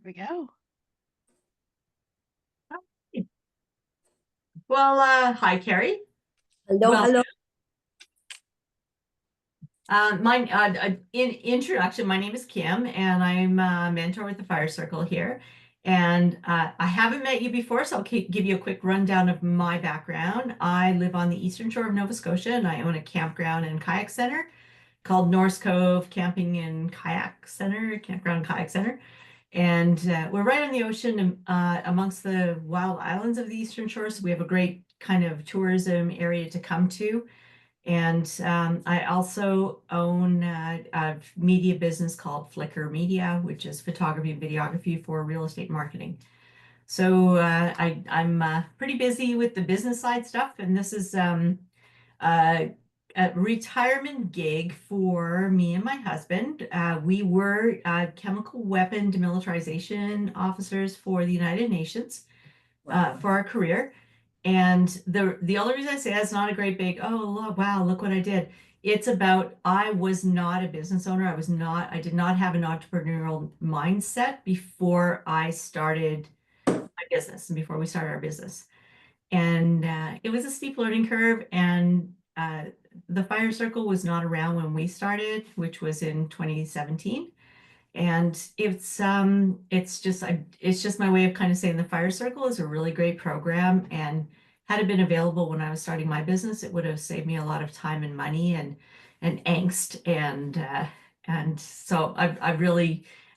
We go. Well, hi, Carrie. Hello, Well, hello. in introduction, my name is Kim, and I'm a mentor with the Fire Circle here. And I haven't met you before, so I'll give you a quick rundown of my background. I live on the eastern shore of Nova Scotia, and I own a campground and kayak center called Norse Cove Camping and Kayak Center, Campground and Kayak Center. And we're right on the ocean amongst the wild islands of the Eastern Shore. So we have a great kind of tourism area to come to. And I also own a media business called Flickr Media, which is photography and videography for real estate marketing. So I'm pretty busy with the business side stuff. And this is uh, a retirement gig for me and my husband. We were chemical weapon demilitarization officers for the United Nations for our career. And the only reason I say that's not a great big, oh, look, wow, look what I did. It's about I was not a business owner. I did not have an entrepreneurial mindset before I started my business and before we started our business. And it was a steep learning curve. And the Fire Circle was not around when we started, which was in 2017. And it's just my way of kind of saying the Fire Circle is a really great program. And had it been available when I was starting my business, it would have saved me a lot of time and money and angst. And so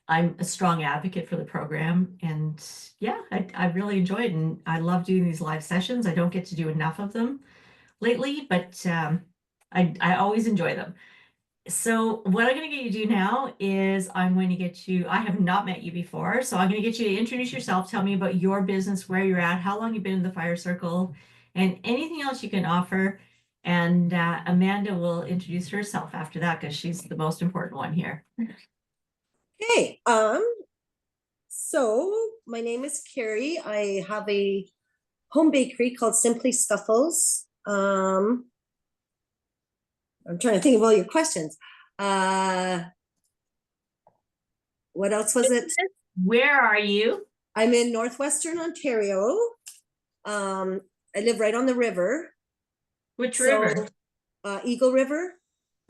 I'm a strong advocate for the program. And yeah, I really enjoy it. And I love doing these live sessions. I don't get to do enough of them lately, but I always enjoy them. So what I'm going to get you to do now is I'm going to get you, I have not met you before, so I'm going to get you to introduce yourself, tell me about your business, where you're at, how long you've been in the Fire Circle, and anything else you can offer. And Amanda will introduce herself after that because she's the most important one here. Okay. So my name is Carrie. I have a home bakery called Simply Scuffles. I'm trying to think of all your questions. What else was it? Where are you? I'm in Northwestern Ontario. I live right on the river. Which river? Eagle River.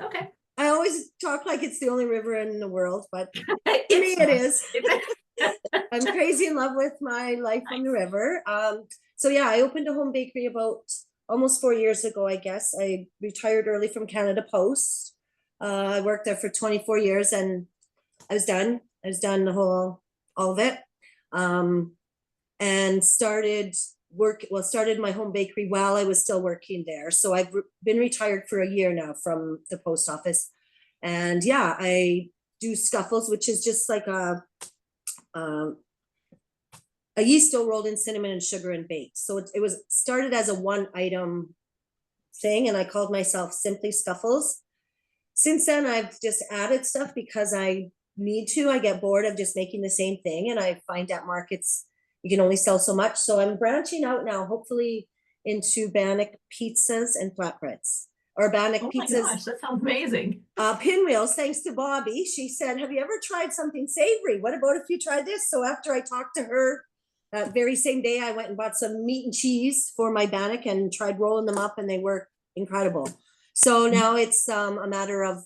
Okay. I always talk like it's the only river in the world, but to me It's it is. I'm crazy in love with my life on the river. So yeah, I opened a home bakery about almost 4 years ago, I guess. I retired early from Canada Post. I worked there for 24 years and I was done. I was done all of it. And started my home bakery while I was still working there. So I've been retired for a year now from the post office. And yeah, I do Scuffles, which is just like a yeast dough rolled in cinnamon and sugar and baked. So it was started as a one item thing, and I called myself Simply Scuffles. Since then, I've just added stuff because I need to. I get bored of just making the same thing, and I find at markets you can only sell so much. So I'm branching out now, hopefully into Bannock pizzas and flatbreads. Or Bannock Oh pizzas. my gosh, that sounds amazing. Pinwheels, thanks to Bobby. She said, have you ever tried something savory? What about if you try this? So after I talked to her, that very same day, I went and bought some meat and cheese for my Bannock and tried rolling them up, and they were incredible. So now it's a matter of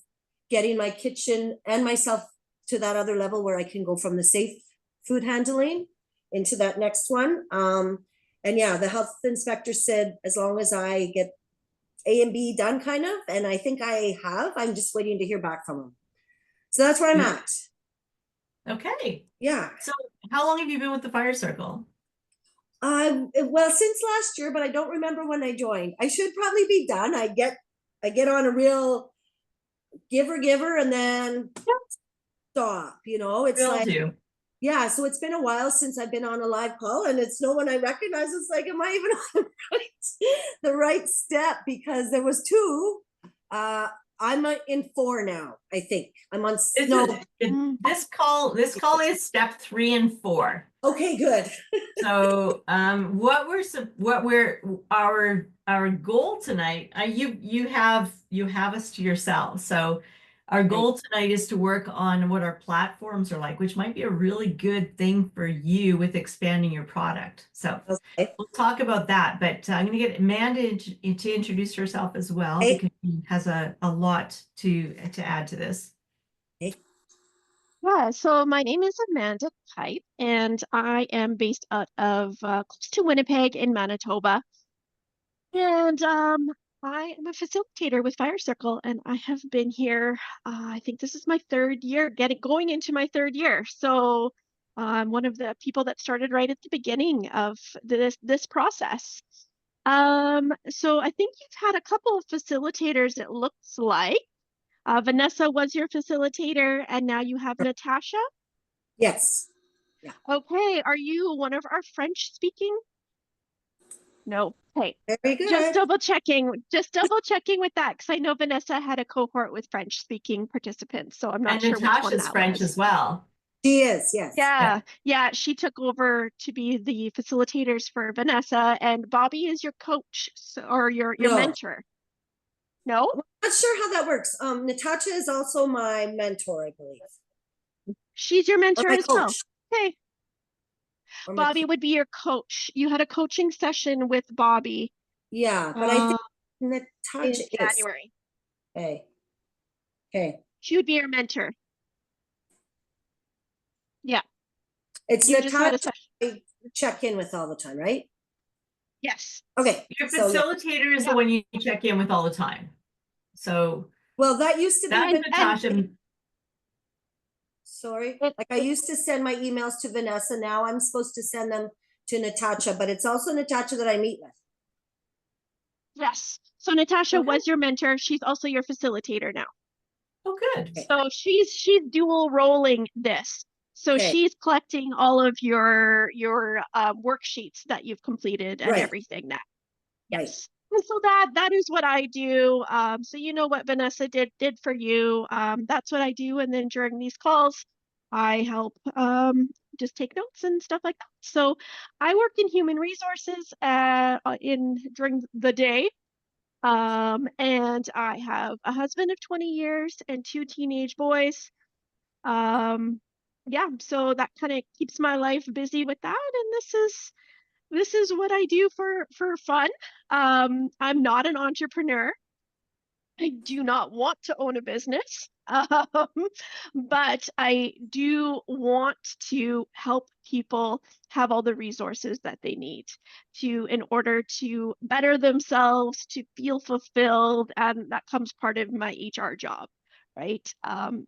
getting my kitchen and myself to that other level where I can go from the safe food handling into that next one. And yeah, the health inspector said, as long as I get A and B done kind of, and I think I have, I'm just waiting to hear back from them. So that's where I'm at. Okay. Yeah. So how long have you been with the Fire Circle? Well, since last year, but I don't remember when I joined. I should probably be done. I get on a real giver and then stop, it's Will like, do. yeah, so it's been a while since I've been on a live call, and it's no one I recognize. It's like, am I even on the right step? Because there was two. I'm in 4 now, I think. I'm on This call is step 3 and 4. Okay, good. So our goal tonight, you have us to yourself. So Our goal tonight is to work on what our platforms are like, which might be a really good thing for you with expanding your product. So Okay. we'll talk about that, but I'm going to get Amanda to introduce herself as well, Okay. because she has a lot to add to this. Okay. Yeah, so my name is Amanda Pipe, and I am based out of close to Winnipeg in Manitoba. And I am a facilitator with Fire Circle, and I have been here. I think this is my third year, going into my third year. So I'm one of the people that started right at the beginning of this process. So I think you've had a couple of facilitators, it looks like. Vanessa was your facilitator, and now you have Natasha. Yes. Okay, are you one of our French speaking? No. Hey, Very just good. double checking with that, because I know Vanessa had a cohort with French speaking participants, so I'm not And sure which one Natasha's that French was. as well. She is, yes. Yeah, she took over to be the facilitators for Vanessa, and Bobby is your coach or your No. mentor. No? Not sure how that works. Natasha is also my mentor, I believe. She's your Or mentor my as well. coach. Okay. Or my Bobby would be your coach. You had a coaching session with Bobby Yeah, but I think in Natasha is. January. Okay. Okay. She would be your mentor. Yeah. It's You just had a Natasha session. I check in with all the time, right? Yes. Okay. Your So, yeah. facilitator is the one you check in with all the time. So Well, that used to be that is Natasha. Sorry. Like I used to send my emails to Vanessa. Now I'm supposed to send them to Natasha, but it's also Natasha that I meet with. Yes. So Natasha Okay. was your mentor. She's also your facilitator now. Oh, good. So she's dual rolling this. So Okay. she's collecting all of your worksheets that you've completed and Right. everything now. Right. Yes. And so that is what I do. So you know what Vanessa did for you. That's what I do. And then during these calls, I help just take notes and stuff like that. So I work in human resources during the day. And I have a husband of 20 years and 2 teenage boys. Yeah, so that kind of keeps my life busy with that. And this is what I do for fun. I'm not an entrepreneur. I do not want to own a business, but I do want to help people have all the resources that they need in order to better themselves, to feel fulfilled, and that comes part of my HR job, right?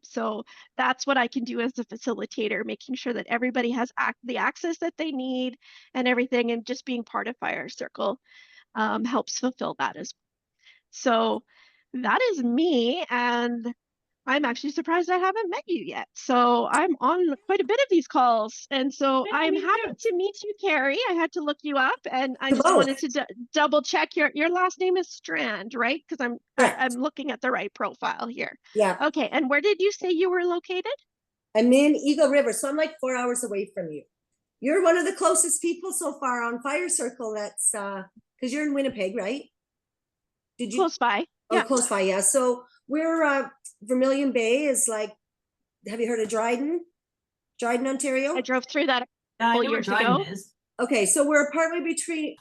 So that's what I can do as a facilitator, making sure that everybody has the access that they need and everything, and just being part of Fire Circle helps fulfill that as well. So that is me, and I'm actually surprised I haven't met you yet. So I'm on quite a bit of these calls, and so Yeah, I'm me happy too. to meet you, Carrie. I had to look you up, and I You just both. wanted to double check your last name is Strand, right? Because Correct. I'm looking at the right profile here. Yeah. Okay, and where did you say you were located? I'm in Eagle River, so I'm like 4 hours away from you. You're one of the closest people so far on Fire Circle. That's because you're in Winnipeg, right? Did you? Close by. Oh, Yeah. close by, yeah. So we're Vermilion Bay is like, have you heard of Dryden? Dryden, Ontario? I drove through that a I couple know where years Dryden ago. is. Okay, so we're partway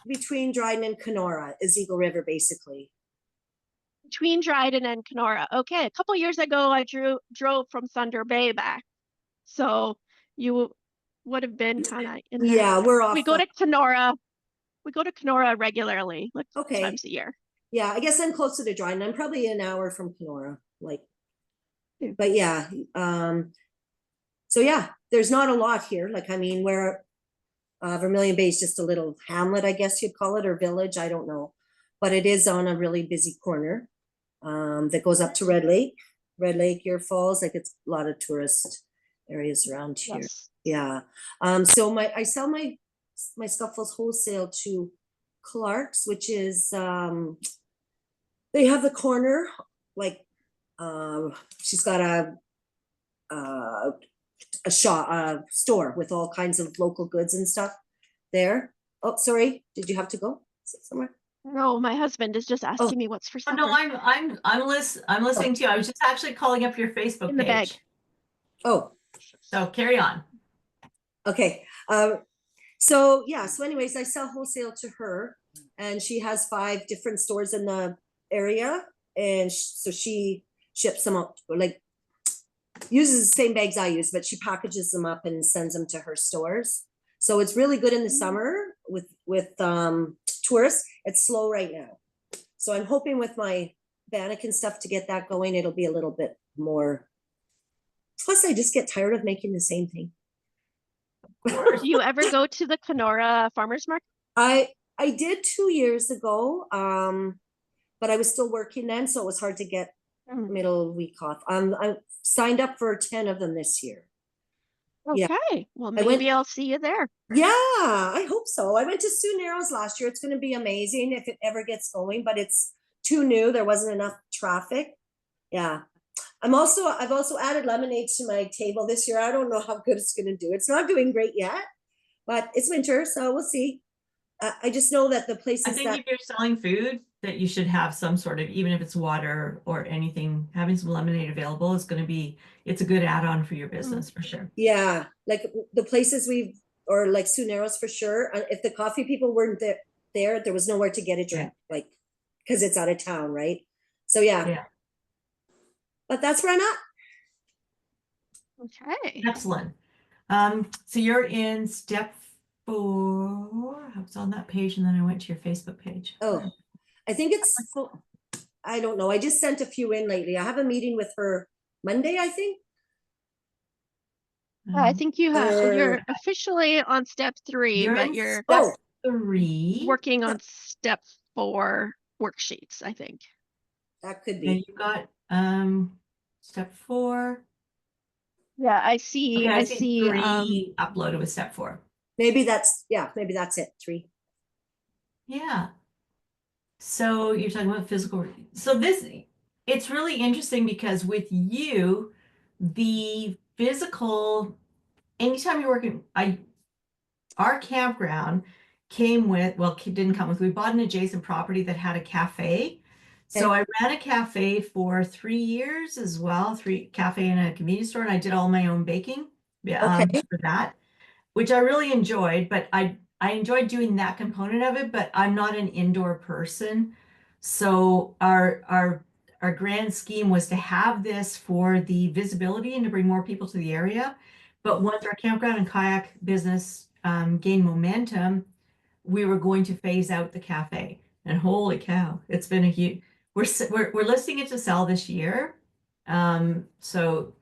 between Dryden and Kenora is Eagle River, basically. Between Dryden and Kenora. Okay, a couple years ago, I drove from Thunder Bay back. So you would have been kind of in there. Yeah, we're off. We go to Kenora. We go to Kenora regularly, like Okay. times a year. Yeah, I guess I'm closer to Dryden. I'm probably an hour from Kenora. Like, Yeah. but yeah. So yeah, there's not a lot here. Like, I mean, where Vermilion Bay is just a little hamlet, I guess you'd call it, or village. I don't know, but it is on a really busy corner that goes up to Red Lake, your falls. Like, it's a lot of tourist areas around here. Yes. Yeah. So I sell my scuffles wholesale to Clark's, which is they have the corner, like she's got a shop, a store with all kinds of local goods and stuff there. Oh, sorry, did you have to go somewhere? No, my husband is just asking me what's for Oh, no, supper I'm listening to you. I was just actually calling up your Facebook in the bag. page. Oh, So carry on. okay. So yeah, so anyways, I sell wholesale to her, and she has 5 different stores in the area, and so she ships them out, like uses the same bags I use, but she packages them up and sends them to her stores. So it's really good in the summer with tourists. It's slow right now. So I'm hoping with my bannock and stuff to get that going, it'll be a little bit more. Plus, I just get tired of making the same thing. Do you ever go to the Kenora Farmers Market? I did 2 years ago, but I was still working then, so it was hard to get Mm, middle week off. I signed up for 10 of them this year. Yeah. Okay, well, I went, maybe I'll see you there. yeah, I hope so. I went to Sioux Narrows last year. It's going to be amazing if it ever gets going, but it's too new. There wasn't enough traffic. Yeah. I've also added lemonade to my table this year. I don't know how good it's going to do. It's not doing great yet, but it's winter, so we'll see. I just know that the I places think that if you're selling food, that you should have some sort of, even if it's water or anything, having some lemonade available is going to be, it's a good add-on for your business for sure. yeah, like the places or like Sioux Narrows for sure. If the coffee people weren't there was nowhere to get a drink, like because it's out of town, right? So yeah. Yeah. But that's where I'm at. Okay. Excellent. So you're in step 4. I was on that page and then I went to your Facebook page. Oh, I think I don't know. I just sent a few in lately. I have a meeting with her Monday, I think. I think you're Or officially on step 3, You're but in you're step 3. working on step 4 worksheets, I think. that could And be. you got step 4. Yeah, I see. Okay, I see. 3 uploaded with step 4. Maybe that's it. 3. Yeah. So you're talking about physical. So it's really interesting because with you, the physical, anytime you're working, our campground came with, well, it didn't come with, we bought an adjacent property that had a cafe. So I ran a cafe for 3 years as well, 3 cafe and a convenience store, and I did all my own baking Okay. for that, which I really enjoyed, but I enjoyed doing that component of it, but I'm not an indoor person. So our grand scheme was to have this for the visibility and to bring more people to the area. But once our campground and kayak business gained momentum, we were going to phase out the cafe. And holy cow, it's been a huge. We're listing it to sell this year. So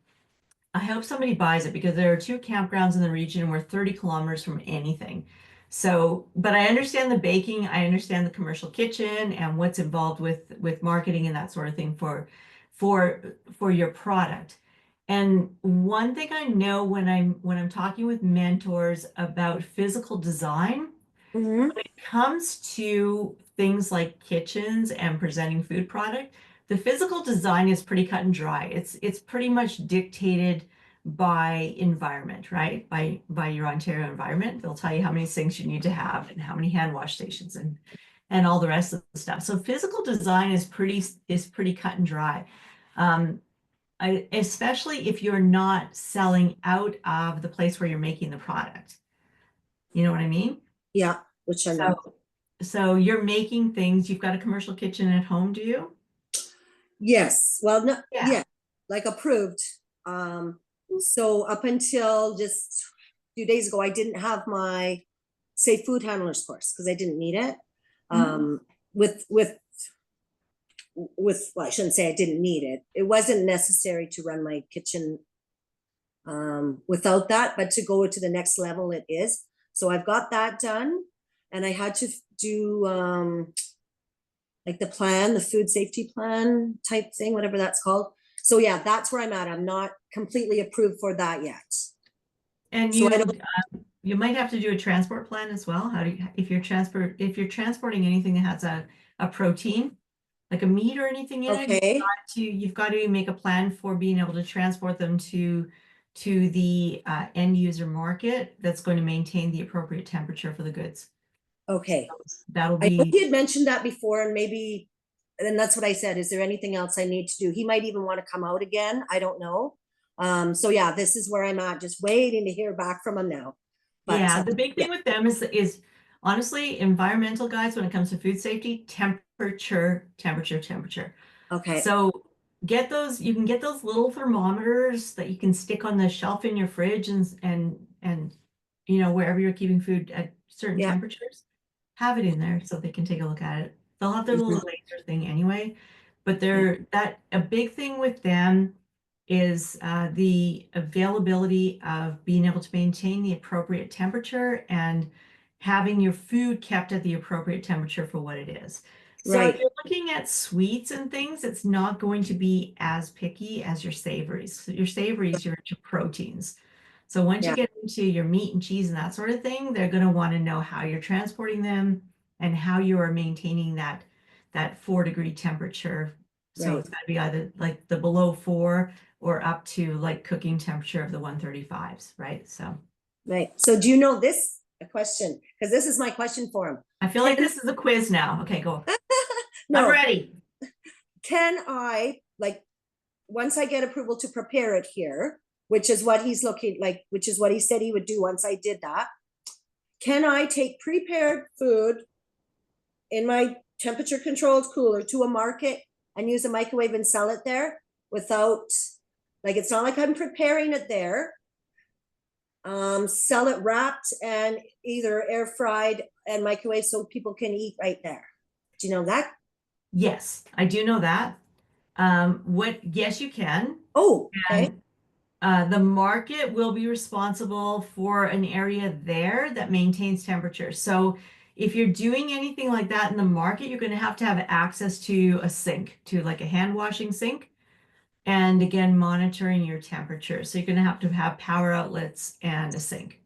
I hope somebody buys it because there are 2 campgrounds in the region and we're 30 kilometers from anything. So, but I understand the baking, I understand the commercial kitchen and what's involved with marketing and that sort of thing for your product. And one thing I know when I'm talking with mentors about physical design, Mhm. when it comes to things like kitchens and presenting food product, the physical design is pretty cut and dry. It's pretty much dictated by environment, right? By your Ontario environment. They'll tell you how many sinks you need to have and how many hand wash stations and all the rest of the stuff. So physical design is pretty cut and dry. Especially if you're not selling out of the place where you're making the product. You know what I mean? Yeah, which I'm not. So you're making things, you've got a commercial kitchen at home, do you? Yes. Well, no, Yeah. yeah, like approved. So up until just a few days ago, I didn't have my safe food handlers course because I didn't need it. With well, I shouldn't say I didn't need it. It wasn't necessary to run my kitchen without that, but to go to the next level, it is. So I've got that done, and I had to do like the food safety plan type thing, whatever that's called. So yeah, that's where I'm at. I'm not completely approved for that yet. And So you might have to do a transport plan as well. How do you, if you're transporting anything that has a protein, like a meat or anything in it, okay. you've got to make a plan for being able to transport them to the end user market that's going to maintain the appropriate temperature for the goods. Okay. That'll I know be, he had mentioned that before, and maybe, and that's what I said. Is there anything else I need to do? He might even want to come out again. I don't know. So yeah, this is where I'm at, just waiting to hear back from him now. But yeah, the big yeah, thing with them is honestly, environmental guys, when it comes to food safety, temperature. okay, So get those, you can get those little thermometers that you can stick on the shelf in your fridge and you know, wherever you're keeping food at certain yeah, temperatures, have it in there so they can take a look at it. They'll have their little laser thing anyway, but they're that a big thing with them is the availability of being able to maintain the appropriate temperature and having your food kept at the appropriate temperature for what it is. So if right, you're looking at sweets and things, it's not going to be as picky as your savories. So your savories, you're into proteins. So once you yeah, get into your meat and cheese and that sort of thing, they're going to want to know how you're transporting them and how you are maintaining that 4-degree temperature. So right, it's got to be either like the below 4 or up to like cooking temperature of the 135s, right? So right. So do you know this, a question? Because this is my question for him. I feel like this is a quiz now. Okay, go. I'm No, ready. can I, like, once I get approval to prepare it here, which is what he's looking like, which is what he said he would do once I did that, can I take prepared food in my temperature controlled cooler to a market and use a microwave and sell it there without, like, it's not like I'm preparing it there. Sell it wrapped and either air fried and microwave so people can eat right there. Do you know that? Yes, I do know that. Yes, you can. Oh, okay. And the market will be responsible for an area there that maintains temperature. So if you're doing anything like that in the market, you're going to have access to a sink, to like a hand washing sink. And again, monitoring your temperature. So you're going to have power outlets and a sink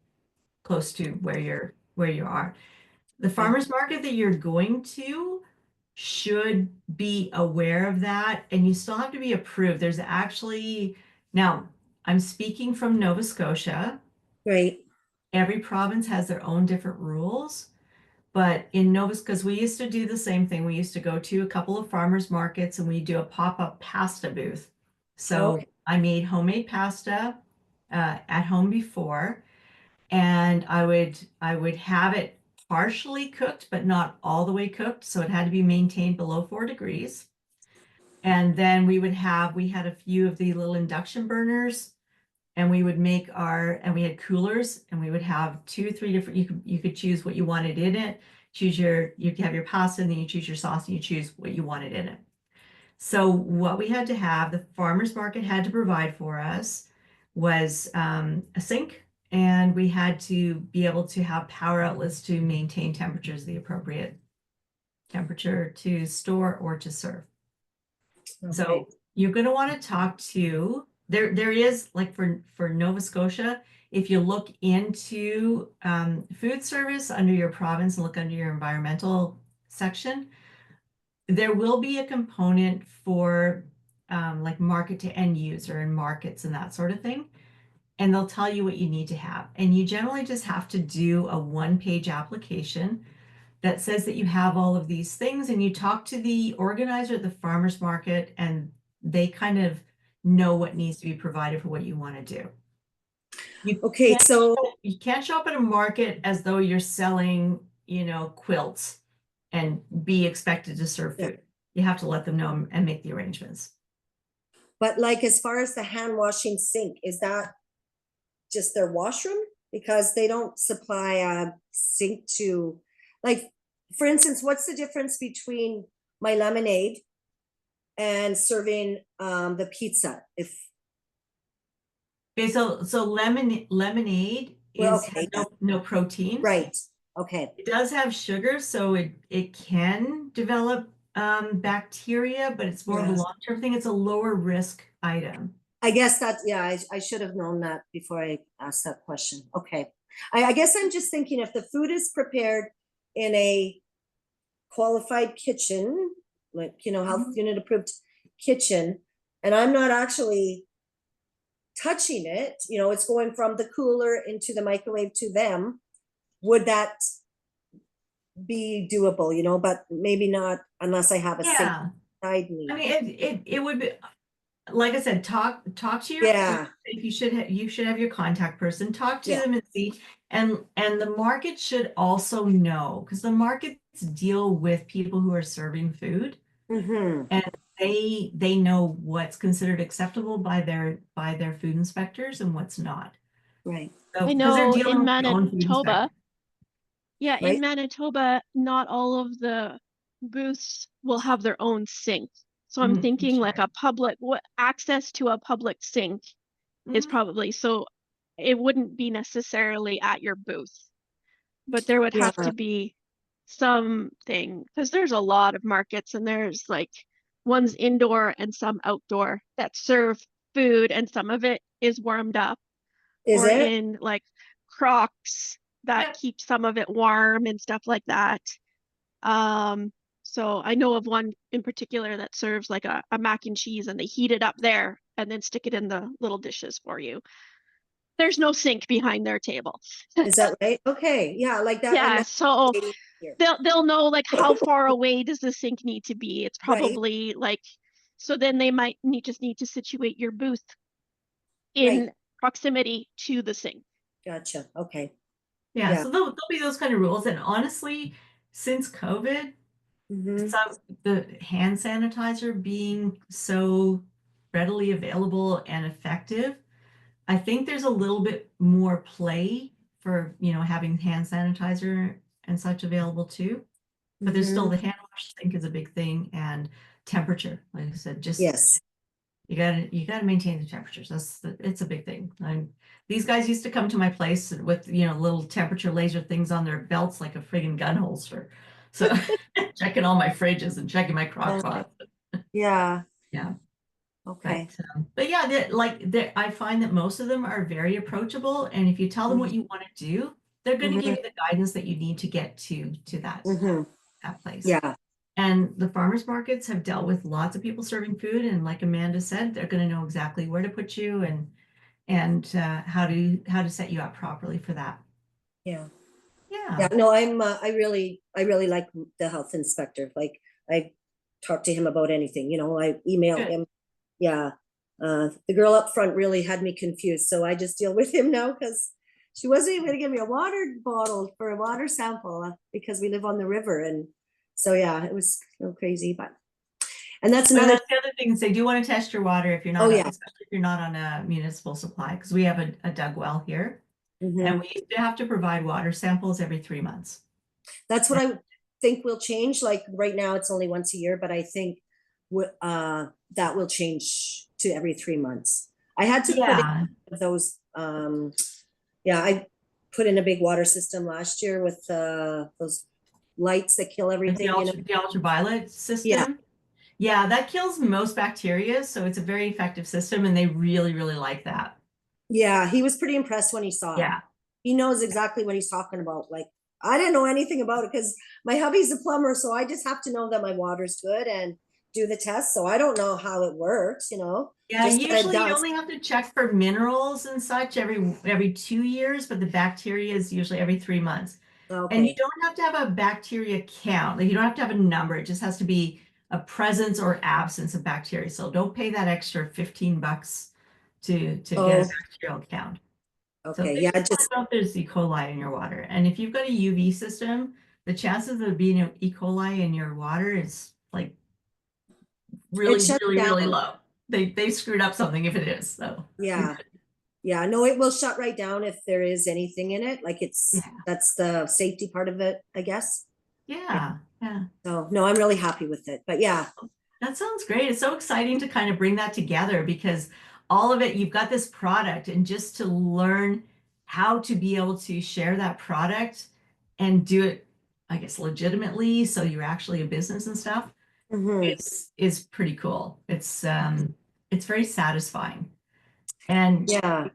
close to where you are. The farmer's market that you're going to should be aware of that, and you still have to be approved. There's actually, now I'm speaking from Nova Scotia. Great. Every province has their own different rules, but in Nova, because we used to do the same thing. We used to go to a couple of farmers markets and we do a pop-up pasta booth. So Okay. I made homemade pasta at home before, and I would have it partially cooked, but not all the way cooked. So it had to be maintained below 4 degrees. And then we had a few of the little induction burners, and we would and we had coolers, and we would have 2, 3 different, you could choose what you wanted in it. You could have your pasta, and then you choose your sauce, and you choose what you wanted in it. So what we had to have, the farmer's market had to provide for us was a sink, and we had to be able to have power outlets to maintain temperatures, the appropriate temperature to store or to serve. So Okay. you're going to want to talk to, there is, like for Nova Scotia, if you look into food service under your province and look under your environmental section, there will be a component for like market to end user and markets and that sort of thing. And they'll tell you what you need to have. And you generally just have to do a 1-page application that says that you have all of these things, and you talk to the organizer at the farmer's market, and they kind of know what needs to be provided for what you want to do. Okay. So, You can't show up at a market as though you're selling, you know, quilts and be expected to serve yeah. food. You have to let them know and make the arrangements. But like, as far as the hand washing sink, is that just their washroom? Because they don't supply a sink to, like, for instance, what's the difference between my lemonade and serving the pizza? If, Okay, so lemonade well, has okay, yeah, no protein. right. Okay. It does have sugar, so it can develop bacteria, but it's more of a Yes. long-term thing. It's a lower risk item. I guess that's, yeah, I should have known that before I asked that question. Okay. I guess I'm just thinking if the food is prepared in a qualified kitchen, like, you know, health unit approved kitchen, and I'm not actually touching it, you know, it's going from the cooler into the microwave to them, would that be doable, you know, but maybe not unless I have a sink Yeah, beside me. I mean, it would be, like I said, talk to your Yeah. if you should have your contact person, talk to Yeah. them and see, and the market should also know, because the markets deal with people who are serving food, Mm-hmm. and they know what's considered acceptable by their food inspectors and what's not. Right. So I because they're know dealing in with their own food Manitoba, inspector. yeah, in Right. Manitoba, not all of the booths will have their own sink. So I'm thinking like Sure. a public, what access to a public sink is Mhm. probably, so it wouldn't be necessarily at your booth, but there would have Yeah. to be something, because there's a lot of markets and there's like one's indoor and some outdoor that serve food, and some of it is warmed up, Is or it? in like Crocs that Yep. keep some of it warm and stuff like that. Um, so I know of one in particular that serves like a mac and cheese, and they heat it up there and then stick it in the little dishes for you. There's no sink behind their table. Is that right? Okay. Yeah, like that one. Yeah, so Here. they'll know like how far away does the sink need to be. It's Right. probably like, so then they might just need to situate your booth Right. in proximity to the sink. Gotcha. Okay. Yeah, Yeah. so there'll be those kind of rules. And honestly, since COVID, Mm-hmm. the hand sanitizer being so readily available and effective, I think there's a little bit more play for, having hand sanitizer and such available too. But there's still Mm-hmm. the hand wash sink is a big thing, and temperature. Like I said, just Yes. you gotta maintain the temperatures. It's a big thing. These guys used to come to my place with little temperature laser things on their belts like a friggin' gun holster. So checking all my fridges and checking my crock pot. Yeah. Yeah. Okay. But yeah, I find that most of them are very approachable, and if you tell them what you want to do, they're going to give you the guidance that you need to get to that Mm-hmm. that place. Yeah. And the farmers markets have dealt with lots of people serving food, and like Amanda said, they're going to know exactly where to put you and how to set you up properly for that. Yeah. Yeah. Yeah. No, I really like the health inspector. Like I talk to him about anything, you know, I email Good. him. Yeah. The girl up front really had me confused. So I just deal with him now because she wasn't even going to give me a water bottle for a water sample because we live on the river. And so, yeah, it was a little crazy, and that's And another. that's the other thing is they do want to test your water if you're not, Oh, yeah. especially if you're not on a municipal supply, because we have a dug well here. Mhm. And we used to have to provide water samples every 3 months. That's what I think will change. Like right now, it's only once a year, but I think that will change to every 3 months. I had to put in those. I put in a big water system last year with those lights that kill everything. The ultraviolet system. Yeah, that kills most bacteria, so it's a very effective system, and they really, really like that. Yeah, he was pretty impressed when he saw it. He knows exactly what he's talking about. Like, I didn't know anything about it because my hubby's a plumber, so I just have to know that my water's good and do the test. So I don't know how it works, you know. Yeah, usually you only have to check for minerals and such every 2 years, but the bacteria is usually every 3 months. Okay. And you don't have to have a bacteria count. Like you don't have to have a number. It just has to be a presence or absence of bacteria. So don't pay that extra $15 to get a bacterial count. Okay, so yeah, just know if there's E. coli in your water. And if you've got a UV system, the chances of being an E. coli in your water is like really, really, really low. They screwed up something if it is. So yeah. Yeah, no, it will shut right down if there is anything in it. Like that's the safety part of it, I guess. Yeah. So no, I'm really happy with it. But yeah. That sounds great. It's so exciting to kind of bring that together because all of it, you've got this product, and just to learn how to be able to share that product and do it, I guess, legitimately, so you're actually a business and stuff, is pretty cool. It's very satisfying. And yeah,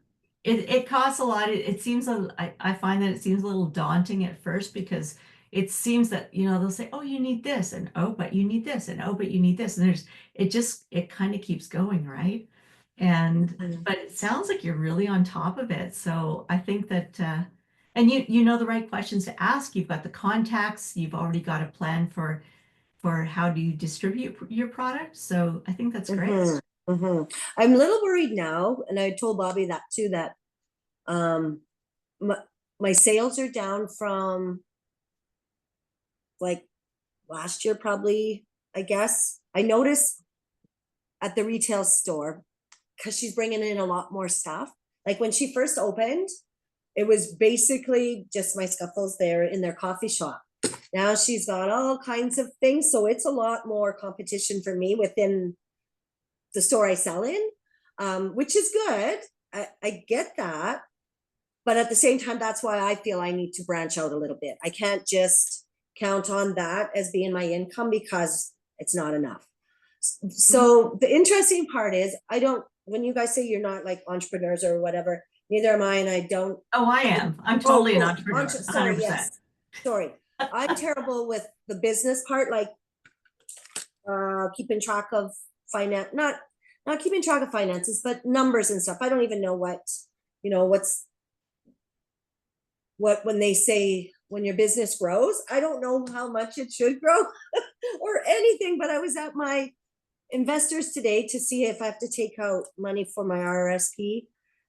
it costs a lot. It seems I find that it seems a little daunting at first because it seems that they'll say, oh, you need this, and oh, but you need this, and oh, but you need this, and it kind of keeps going, right? And but it sounds like you're really on top of it. So I think that And you know the right questions to ask. You've got the contacts. You've already got a plan for how do you distribute your product. So I think that's great. Mhm, mhm. I'm a little worried now, and I told Bobby that too, that um my sales are down from like last year probably, I guess. I noticed at the retail store, because she's bringing in a lot more stuff. Like when she first opened, it was basically just my Scuffles there in their coffee shop. Now she's got all kinds of things, so it's a lot more competition for me within the store I sell in, which is good. I get that, but at the same time, that's why I feel I need to branch out a little bit. I can't just count on that as being my income because it's not enough. So the interesting part is, I don't, when you guys say you're not like entrepreneurs or whatever, neither am I, and I don't. Oh, I am. I'm totally an Oh, entrepreneur. sorry, 100%. yes, sorry. I'm terrible with the business part, like keeping track of finance, not keeping track of finances, but numbers and stuff. I don't even know what, what's what when they say when your business grows. I don't know how much it should grow or anything, but I was at my investors today to see if I have to take out money for my RRSP.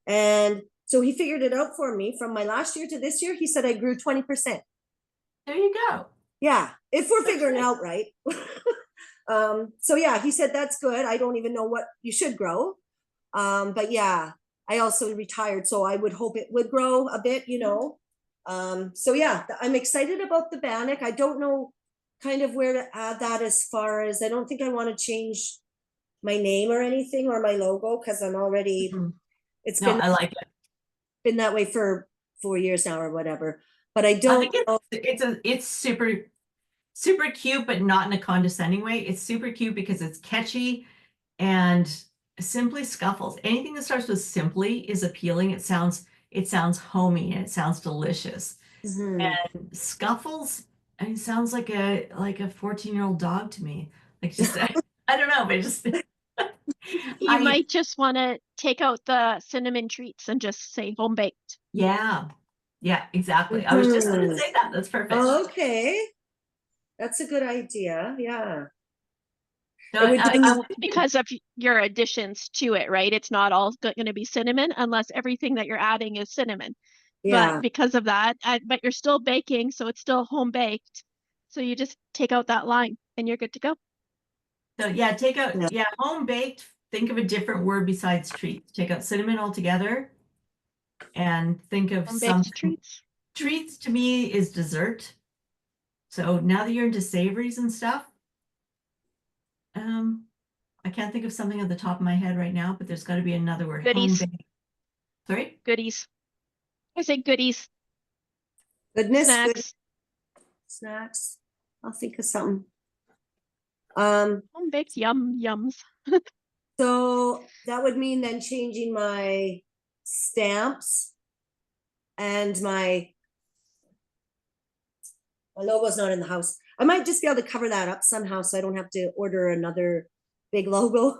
And so he figured it out for me from my last year to this year. He said I grew 20%. There you go. Yeah, if we're That's figuring it great. out right. So yeah, he said that's good. I don't even know what you should grow. But yeah, I also retired, so I would hope it would grow a bit, So yeah, I'm excited about the Bannock. I don't know kind of where to add that, as far as, I don't think I want to change my name or anything, or my logo, because I'm already, Mhm. it's No, I like it. been that way for 4 years now or whatever. But I I don't think know. it's super cute, but not in a condescending way. It's super cute because it's catchy and Simply Scuffles. Anything that starts with simply is appealing. It sounds homey and it sounds delicious. Mhm. And Scuffles, I mean, sounds like a 14-year-old dog to me. Like just I don't know, but just You might just want to take out the cinnamon treats and just say home baked. yeah. Yeah, exactly. I was just gonna say that. That's perfect. Okay, that's a good idea. Yeah. No, It would be Because of your additions to it, right? It's not all going to be cinnamon unless everything that you're adding is cinnamon. yeah. But because of that, but you're still baking, so it's still home baked. So you just take out that line and you're good to go. So yeah, take out home baked. Think of a different word besides treats. Take out cinnamon altogether, and think of Home some baked treats. treats. To me is dessert. So now that you're into savories and stuff, I can't think of something at the top of my head right now, but there's got to be another word. Home Goodies. baked. Sorry? Goodies. I say goodies. goodness, good Snacks. snacks. I'll think of something. Home baked yums. So that would mean then changing my stamps and my logo's not in the house. I might just be able to cover that up somehow, so I don't have to order another big logo.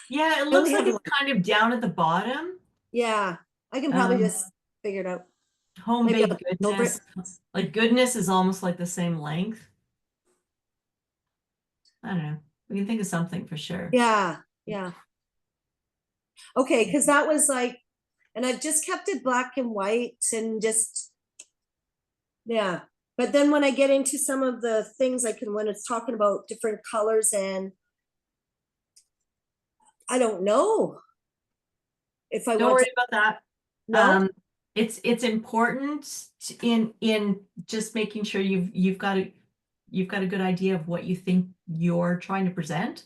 Yeah, it I looks only like have it's one. kind of down at the bottom. Yeah, I can probably just figure it out. Home Maybe baked I'll over it. goodness. Like goodness is almost like the same length. I don't know. We can think of something for sure. Yeah, yeah. Okay, because that was like, and I've just kept it black and white and just, yeah. But then when I get into some of the things, when it's talking about different colors, and I don't know if I Don't want worry to, about that. no? It's important in just making sure you've got a good idea of what you think you're trying to present,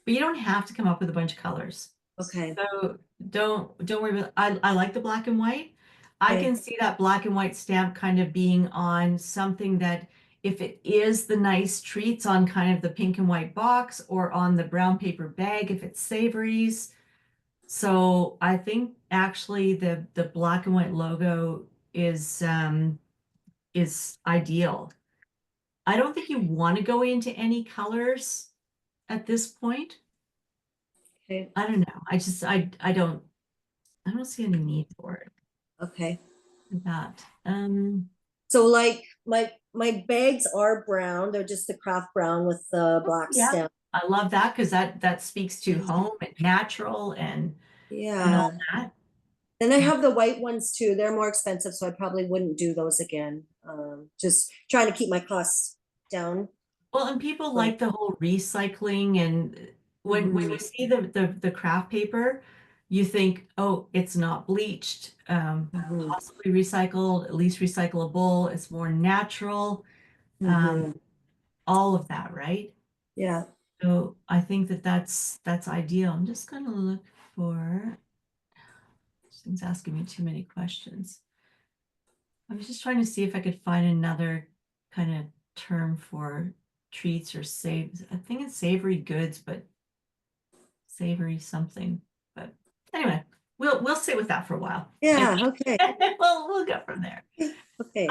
but you don't have to come up with a bunch of colors. Okay, So don't worry about. I like the black and white. I okay, can see that black and white stamp kind of being on something that, if it is the nice treats on kind of the pink and white box, or on the brown paper bag if it's savories. So I think actually the black and white logo is ideal. I don't think you want to go into any colors at this point. okay, I don't know. I don't see any need for it. okay. that. So like my bags are brown. They're just the craft brown with the black Yeah. stamp. I love that because that speaks to home and natural and all Yeah. that. Then I have the white ones too. They're more expensive, so I probably wouldn't do those again. Just trying to keep my costs down. Well, and people like the whole recycling, and when you see the craft paper, you think, oh, it's not bleached, possibly recycled, at least recyclable, it's more natural, all of that, right? Yeah. So I think that's ideal. I'm just gonna look for, this thing's asking me too many questions. I was just trying to see if I could find another kind of term for treats or I think it's savory goods, but savory something. But anyway, we'll sit with that for a while. Yeah. Okay. We'll go from there. Okay.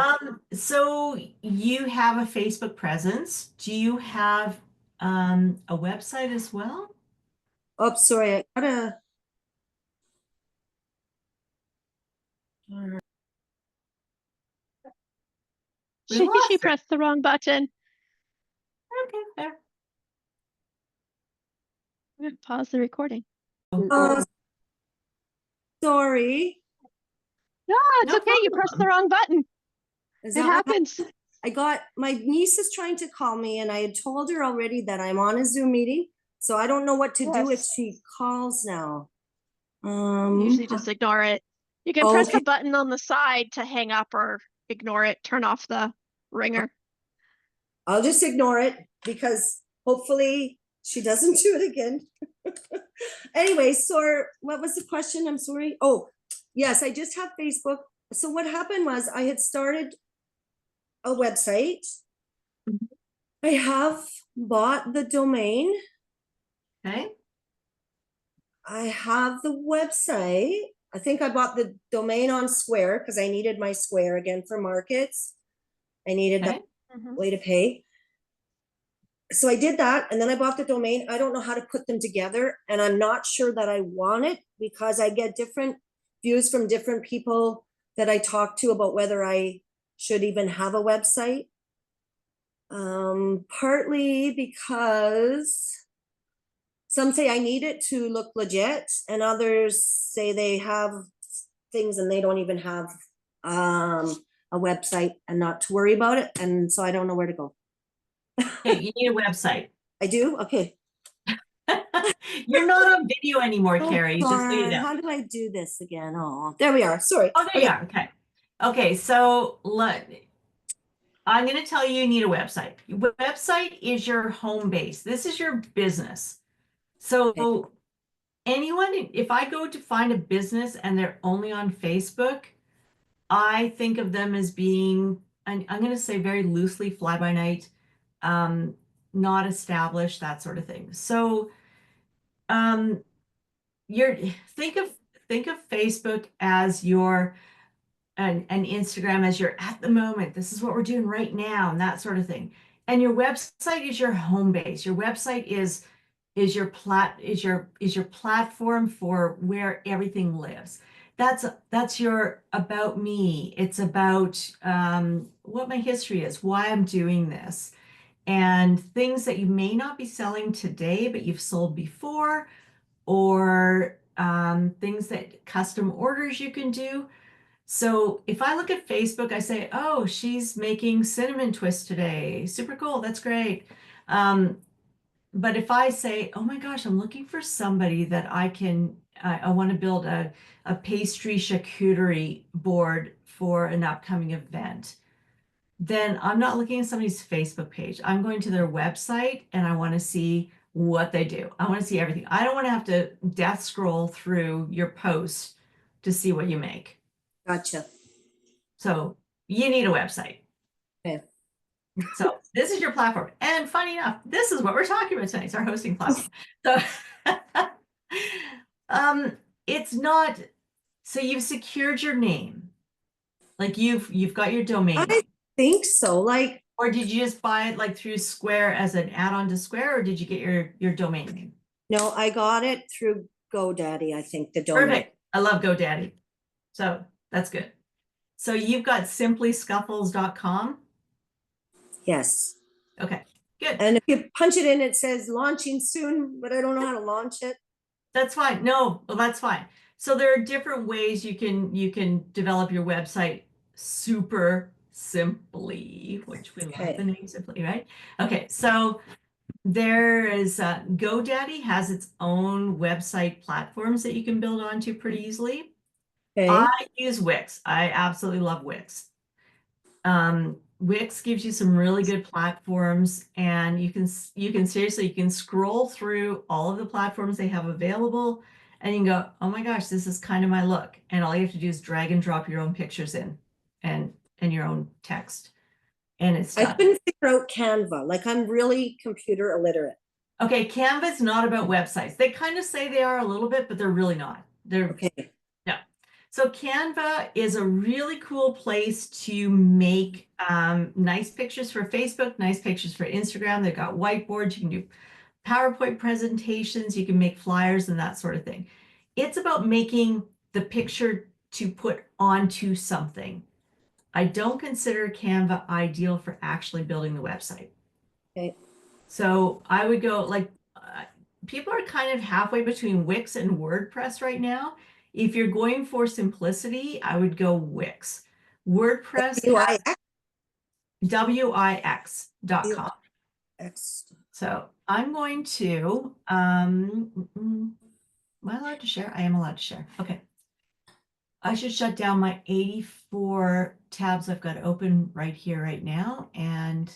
So you have a Facebook presence. Do you have a website as well? Oh, sorry. I gotta. We She lost her. pressed the wrong button. Okay, there. I'm gonna pause the recording. Sorry. No, it's No okay. You pressed the problem. wrong button. Is It that what happens. I got? My niece is trying to call me, and I had told her already that I'm on a Zoom meeting, so I don't know what to do if Yes. she calls now. Usually just ignore it. You can press the Okay. button on the side to hang up or ignore it, turn off the ringer. I'll just ignore it because hopefully she doesn't do it again. Anyway, so what was the question? I'm sorry. Oh, yes, I just have Facebook. So what happened was I had started a website. I have bought the domain. Okay. I have the website. I think I bought the domain on Square because I needed my Square again for markets. I needed that way to pay. So I did that, and then I bought the domain. I don't know how to put them together, and I'm not sure that I want it because I get different views from different people that I talk to about whether I should even have a website. Partly because some say I need it to look legit, and others say they have things and they don't even have a website and not to worry about it. And so I don't know where to go. Okay, you need a website. I do? Okay. You're not on video anymore, Carrie. Just so you know. How do I do this again? Oh, there we are. Sorry. Oh, there you are. Okay. Okay, so I'm going to tell you you need a website. Your website is your home base. This is your business. So anyone, if I go to find a business and they're only on Facebook, I think of them as being, I'm going to say very loosely, fly by night, not established, that sort of thing. So think of Facebook as your and Instagram as your at the moment, this is what we're doing right now, and that sort of thing. And your website is your home base. Your website is your platform for where everything lives. That's your about me. It's about what my history is, why I'm doing this, and things that you may not be selling today, but you've sold before, or things that custom orders you can do. So if I look at Facebook, I say, oh, she's making cinnamon twists today. Super cool. That's great. But if I say, oh my gosh, I'm looking for somebody that I want to build a pastry charcuterie board for an upcoming event, then I'm not looking at somebody's Facebook page. I'm going to their website and I want to see what they do. I want to see everything. I don't want to have to death scroll through your posts to see what you make. Gotcha. So you need a website. Okay. So this is your platform. And funny enough, this is what we're talking about tonight. It's our hosting platform. So it's not, so you've secured your name. Like you've got your domain. I think so. Like, or did you just buy it like through Square as an add-on to Square, or did you get your domain name? no, I got it through GoDaddy, I think, the domain. Perfect. I love GoDaddy. So that's good. So you've got simplyscuffles.com. Yes. Okay, good. And if you punch it in, it says launching soon, but I don't know how to launch it. That's fine. No, well, that's fine. So there are different ways you can develop your website super simply, which we love Okay. the name Simply, right? Okay, so there is GoDaddy has its own website platforms that you can build onto pretty easily. Okay. I use Wix. I absolutely love Wix. Wix gives you some really good platforms, and you can seriously, you can scroll through all of the platforms they have available, and you can go, oh my gosh, this is kind of my look. And all you have to do is drag and drop your own pictures in and your own text. And it's I done. couldn't figure out Canva. Like I'm really computer illiterate. Okay, Canva is not about websites. They kind of say they are a little bit, but they're really not. They're Okay. So Canva is a really cool place to make nice pictures for Facebook, nice pictures for Instagram. They've got whiteboards. You can do PowerPoint presentations. You can make flyers and that sort of thing. It's about making the picture to put onto something. I don't consider Canva ideal for actually building the website. Okay. So I would go like, people are kind of halfway between Wix and WordPress right now. If you're going for simplicity, I would go Wix. WordPress has Wix.com. So I'm going to, am I allowed to share? I am allowed to share. Okay. I should shut down my 84 tabs I've got open right here, right now. And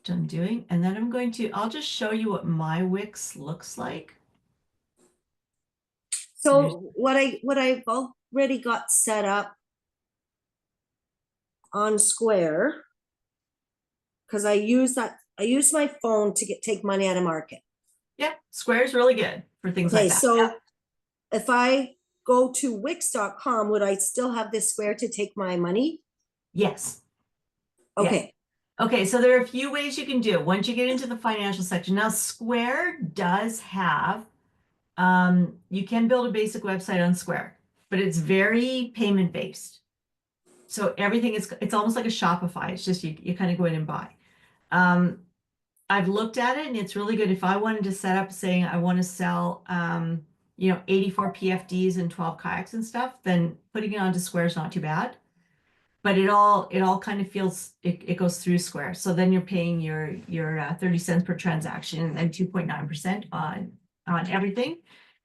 I'm doing, and then I'll just show you what my Wix looks like. So what I've already got set up on Square, because I use my phone to take money out of market. Yep, Square is really good for things Okay, like that. so Yep. if I go to Wix.com, would I still have this Square to take my money? Yes. Okay. Okay, so there are a few ways you can do it once you get into the financial section. Now, Square does have, you can build a basic website on Square, but it's very payment based. So everything it's almost like a Shopify. It's just you kind of go in and buy. I've looked at it and it's really good. If I wanted to set up saying I want to sell, 84 PFDs and 12 kayaks and stuff, then putting it onto Square is not too bad. But it all kind of feels, it goes through Square. So then you're paying your 30 cents per transaction and 2.9% on everything.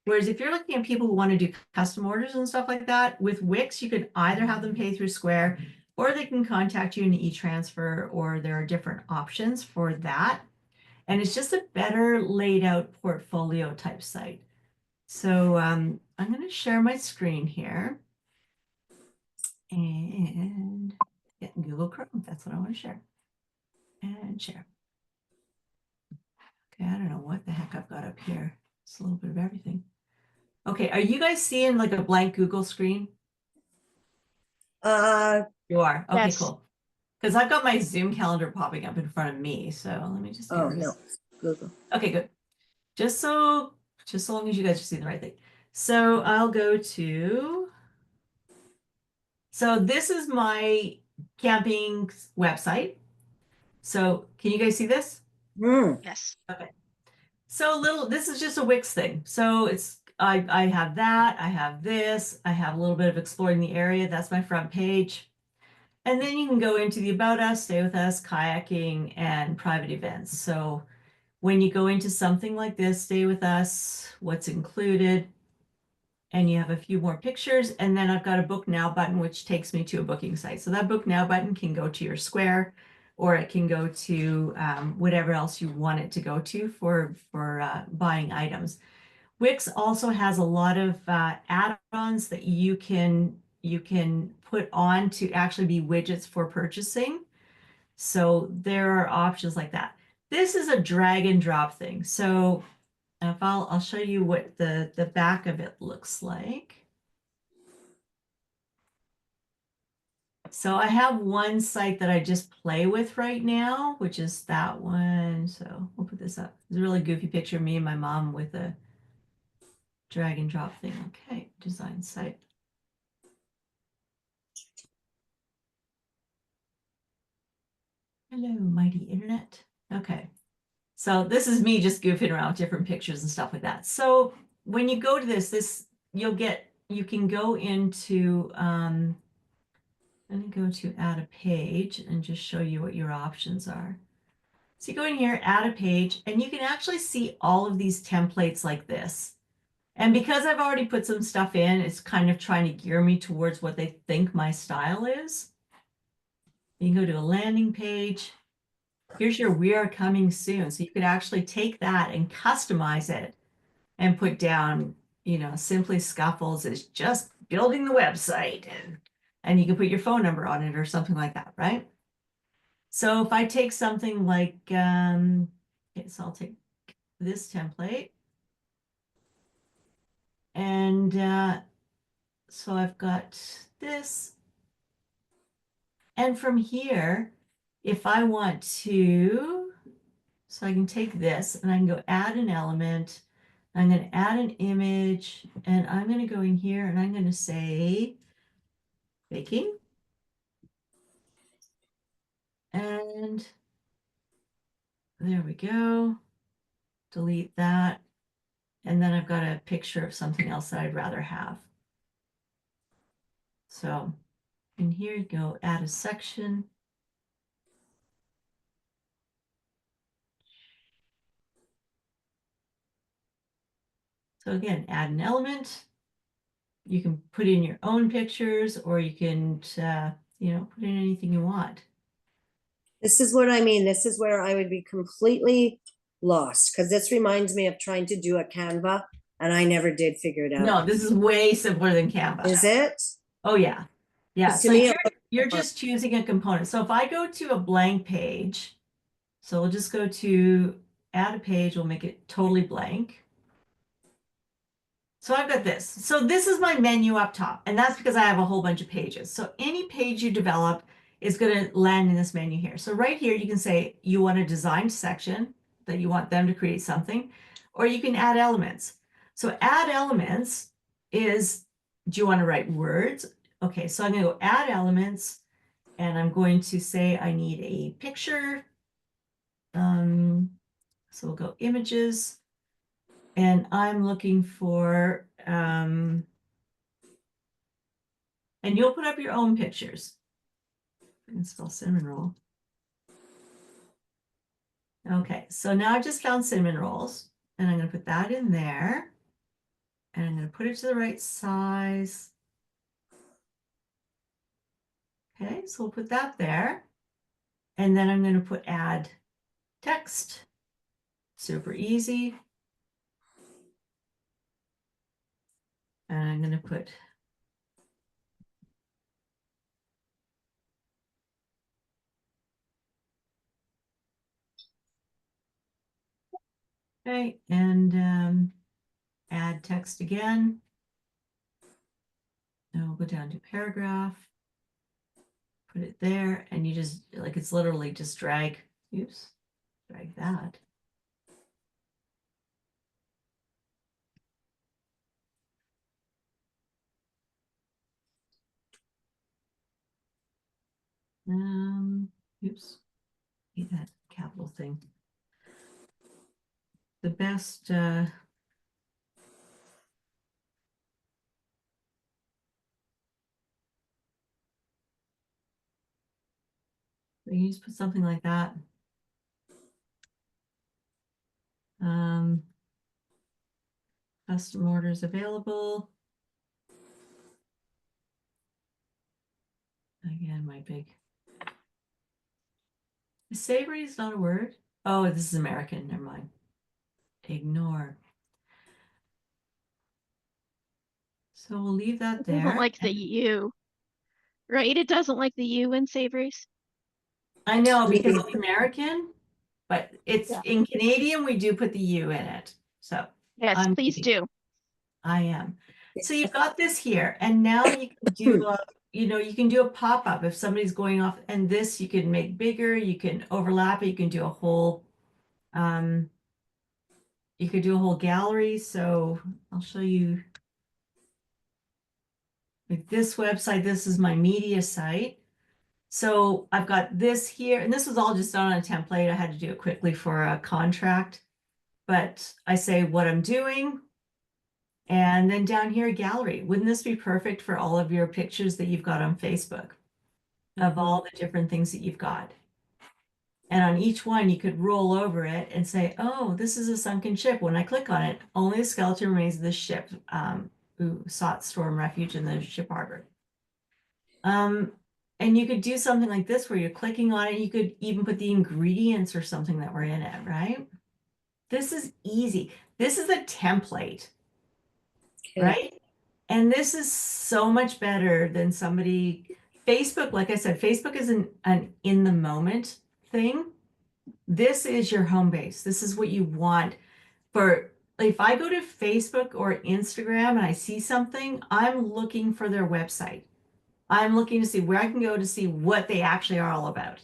Whereas if you're looking at people who want to do custom orders and stuff like that, with Wix, you can either have them pay through Square or they can contact you in e-transfer, or there are different options for that. And it's just a better laid out portfolio type site. So I'm going to share my screen here and get Google Chrome. That's what I want to share. And share. Okay, I don't know what the heck I've got up here. It's a little bit of everything. Okay, are you guys seeing like a blank Google screen? You are? Okay, Yes. cool. Because I've got my Zoom calendar popping up in front of me. So let me just Oh no, Google. Okay, good. Just so long as you guys are seeing the right thing. So I'll go to, so this is my camping website. So can you guys see this? Yes. Okay. So this is just a Wix thing. So I have that, I have this, I have a little bit of exploring the area. That's my front page. And then you can go into the About Us, Stay With Us, kayaking, and private events. So when you go into something like this, Stay With Us, what's included, and you have a few more pictures, and then I've got a Book Now button, which takes me to a booking site. So that Book Now button can go to your Square, or it can go to whatever else you want it to go to for buying items. Wix also has a lot of add-ons that you can put on to actually be widgets for purchasing. So there are options like that. This is a drag and drop thing. So if I'll show you what the back of it looks like. So I have one site that I just play with right now, which is that one. So we'll put this up. It's a really goofy picture of me and my mom with a drag and drop thing. Okay, design site. Hello, mighty internet. Okay. So this is me just goofing around with different pictures and stuff like that. So when you go to this, you can go into, let me go to add a page and just show you what your options are. So you go in here, add a page, and you can actually see all of these templates like this. And because I've already put some stuff in, it's kind of trying to gear me towards what they think my style is. You can go to a landing page. Here's your "We are coming soon." So you could actually take that and customize it and put down, you know, Simply Scuffles is just building the website, and you can put your phone number on it or something like that, right? So if I take something like, okay, so I'll take this template. And so I've got this. And from here, if I want to, so I can take this and I can go add an element. I'm going to add an image, and I'm going to go in here and I'm going to say baking. And there we go. Delete that. And then I've got a picture of something else that I'd rather have. So in here you go, add a section. So again, add an element. You can put in your own pictures, or you can, you know, put in anything you want. This is what I mean. This is where I would be completely lost, because this reminds me of trying to do a Canva, and I never did figure it out. No, this is way simpler than Canva. Is it? Oh yeah. Yeah. 'Cause to So me, you're just choosing a component. So if I go to a blank page, so we'll just go to add a page, we'll make it totally blank. So I've got this. So this is my menu up top, and that's because I have a whole bunch of pages. So any page you develop is going to land in this menu here. So right here, you can say you want a designed section that you want them to create something, or you can add elements. So add elements is, do you want to write words? Okay, so I'm going to go add elements, and I'm going to say I need a picture. So we'll go images. And I'm looking for, and you'll put up your own pictures. I can spell cinnamon roll. Okay, so now I just found cinnamon rolls, and I'm going to put that in there. And I'm going to put it to the right size. Okay, so we'll put that there. And then I'm going to put add text. Super easy. And I'm going to put okay, and add text again. And we'll go down to paragraph. Put it there, and you just, like, it's literally just drag, oops, drag that. Oops, hate that capital thing. The best, you just put something like that. Custom orders available. Again, my big. Savory is not a word. Oh, this is American. Never mind. Ignore. So we'll leave that It there. doesn't like the U, right? It doesn't like the U in savories. I know, because it's American, but it's Yeah. in Canadian, we do put the U in it. So Yes, please do. I am. So you've got this here, and now you can do a, you know, you can do a pop-up if somebody's going off, and this you can make bigger, you can overlap it, you can do a whole, you could do a whole gallery. So I'll show you like this website. This is my media site. So I've got this here, and this was all just done on a template. I had to do it quickly for a contract, but I say what I'm doing. And then down here, gallery. Wouldn't this be perfect for all of your pictures that you've got on Facebook of all the different things that you've got? And on each one, you could roll over it and say, oh, this is a sunken ship. When I click on it, only the skeleton remains of the ship who sought storm refuge in the ship harbor. And you could do something like this where you're clicking on it. You could even put the ingredients or something that were in it, right? This is easy. This is a template, Okay. right? And this is so much better than somebody, Facebook, like I said, Facebook is an in the moment thing. This is your home base. This is what you want for, if I go to Facebook or Instagram and I see something, I'm looking for their website. I'm looking to see where I can go to see what they actually are all about.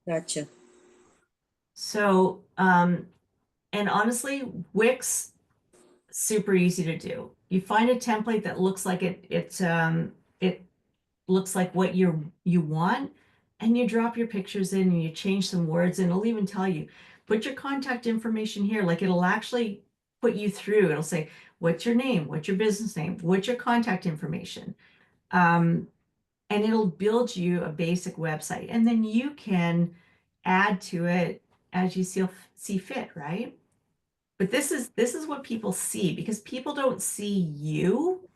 Gotcha. So, and honestly, Wix, super easy to do. You find a template that looks like it looks like what you want, and you drop your pictures in and you change some words, and it'll even tell you, put your contact information here. Like it'll actually put you through. It'll say, what's your name? What's your business name? What's your contact information? And it'll build you a basic website, and then you can add to it as you see fit, right? But this is what people see, because people don't see you.